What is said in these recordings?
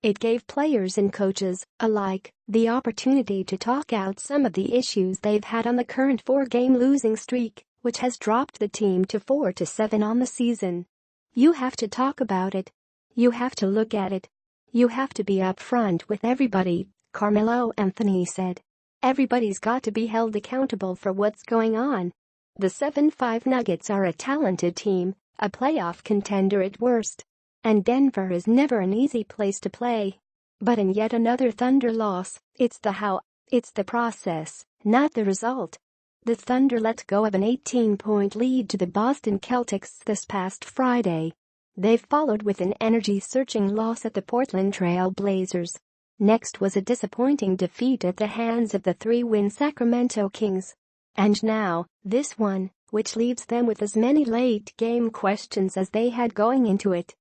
It gave players and coaches alike the opportunity to talk out some of the issues they've had on the current 4-game losing streak, which has dropped the team to 4-7 on the season. You have to talk about it. You have to look at it. You have to be upfront with everybody, Carmelo Anthony said. Everybody's got to be held accountable for what's going on. The 7-5 Nuggets are a talented team, a playoff contender at worst. And Denver is never an easy place to play. But in yet another Thunder loss, it's the how, it's the process, not the result. The Thunder let go of an 18-point lead to the Boston Celtics this past Friday. They followed with an energy-searching loss at the Portland Trail Blazers. Next was a disappointing defeat at the hands of the 3-win Sacramento Kings. And now, this one, which leaves them with as many late-game questions as they had going into it.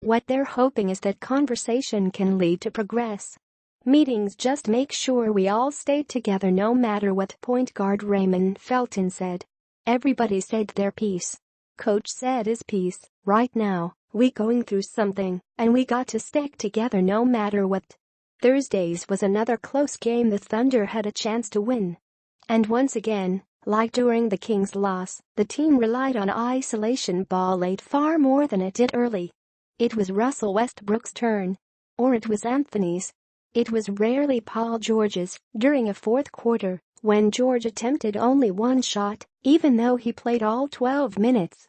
What they're hoping is that conversation can lead to progress. Meetings just make sure we all stay together no matter what, point guard Raymond Felton said. Everybody said their piece. Coach said his piece. Right now, we going through something, and we got to stick together no matter what. Thursday's was another close game the Thunder had a chance to win. And once again, like during the Kings' loss, the team relied on isolation ball late far more than it did early. It was Russell Westbrook's turn. Or it was Anthony's. It was rarely Paul George's during a fourth quarter, when George attempted only one shot, even though he played all 12 minutes.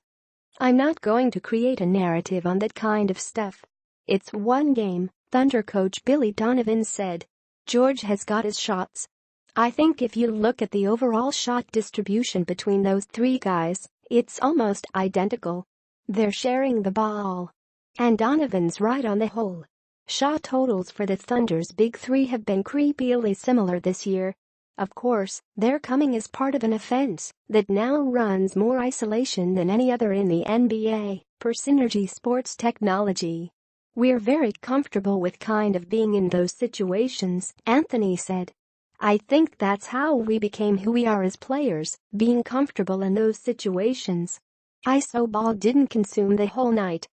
I'm not going to create a narrative on that kind of stuff. It's one game, Thunder coach Billy Donovan said. George has got his shots. I think if you look at the overall shot distribution between those three guys, it's almost identical. They're sharing the ball. And Donovan's right on the whole. Shot totals for the Thunder's big three have been creepily similar this year. Of course, they're coming as part of an offense that now runs more isolation than any other in the NBA, per Synergy Sports Technology. We're very comfortable with kind of being in those situations, Anthony said. I think that's how we became who we are as players, being comfortable in those situations. ISO ball didn't consume the whole night.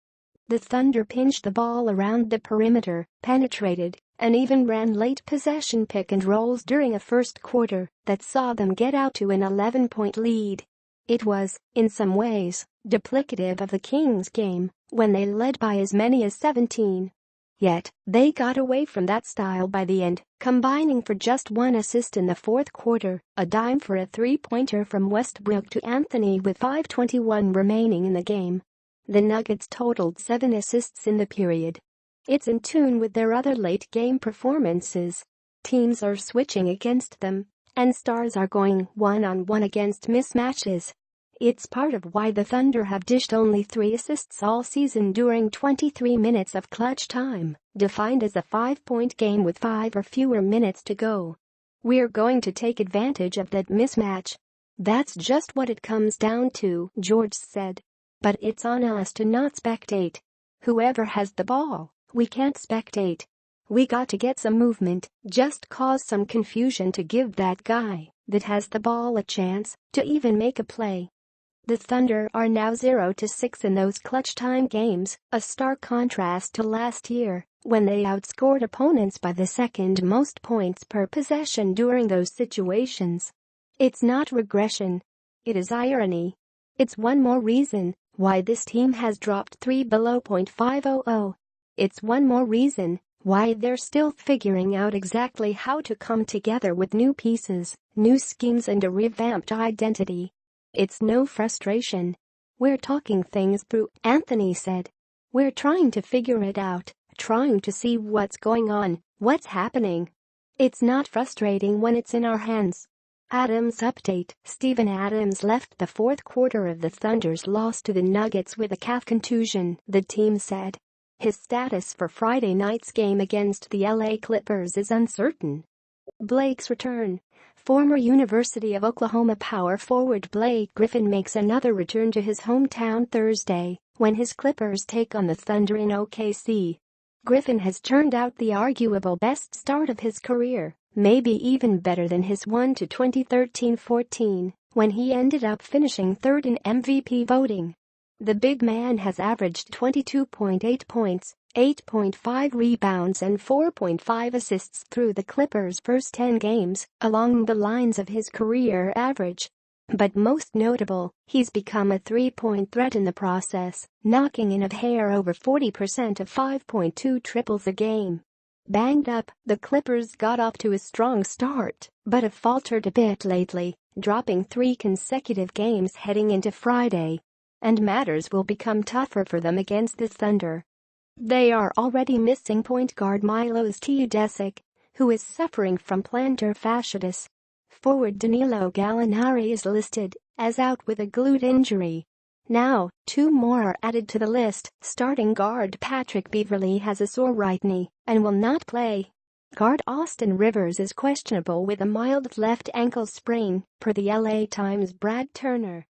The Thunder pinched the ball around the perimeter, penetrated, and even ran late possession pick and rolls during a first quarter that saw them get out to an 11-point lead. It was, in some ways, duplicative of the Kings game, when they led by as many as 17. Yet, they got away from that style by the end, combining for just one assist in the fourth quarter, a dime for a three-pointer from Westbrook to Anthony with 5:21 remaining in the game. The Nuggets totaled 7 assists in the period. It's in tune with their other late-game performances. Teams are switching against them, and stars are going one-on-one against mismatches. It's part of why the Thunder have dished only 3 assists all season during 23 minutes of clutch time, defined as a 5-point game with 5 or fewer minutes to go. We're going to take advantage of that mismatch. That's just what it comes down to, George said. But it's on us to not spectate. Whoever has the ball, we can't spectate. We got to get some movement, just cause some confusion to give that guy that has the ball a chance to even make a play. The Thunder are now 0-6 in those clutch time games, a stark contrast to last year, when they outscored opponents by the second most points per possession during those situations. It's not regression. It is irony. It's one more reason why this team has dropped 3 below .500. It's one more reason why they're still figuring out exactly how to come together with new pieces, new schemes and a revamped identity. It's no frustration. We're talking things through, Anthony said. We're trying to figure it out, trying to see what's going on, what's happening. It's not frustrating when it's in our hands. Adams update: Steven Adams left the fourth quarter of the Thunder's loss to the Nuggets with a calf contusion, the team said. His status for Friday night's game against the LA Clippers is uncertain. Blake's return. Former University of Oklahoma power forward Blake Griffin makes another return to his hometown Thursday, when his Clippers take on the Thunder in OKC. Griffin has turned out the arguable best start of his career, maybe even better than his one to 2013-14, when he ended up finishing third in MVP voting. The big man has averaged 22.8 points, 8.5 rebounds and 4.5 assists through the Clippers' first 10 games, along the lines of his career average. But most notable, he's become a three-point threat in the process, knocking in a hair over 40% of 5.2 triples a game. Banged up, the Clippers got off to a strong start, but have faltered a bit lately, dropping 3 consecutive games heading into Friday. And matters will become tougher for them against the Thunder. They are already missing point guard Milos Teodosic, who is suffering from plantar fasciitis. Forward Danilo Gallinari is listed as out with a glute injury. Now, 2 more are added to the list. Starting guard Patrick Beverley has a sore right knee and will not play. Guard Austin Rivers is questionable with a mild left ankle sprain, per the LA Times' Brad Turner.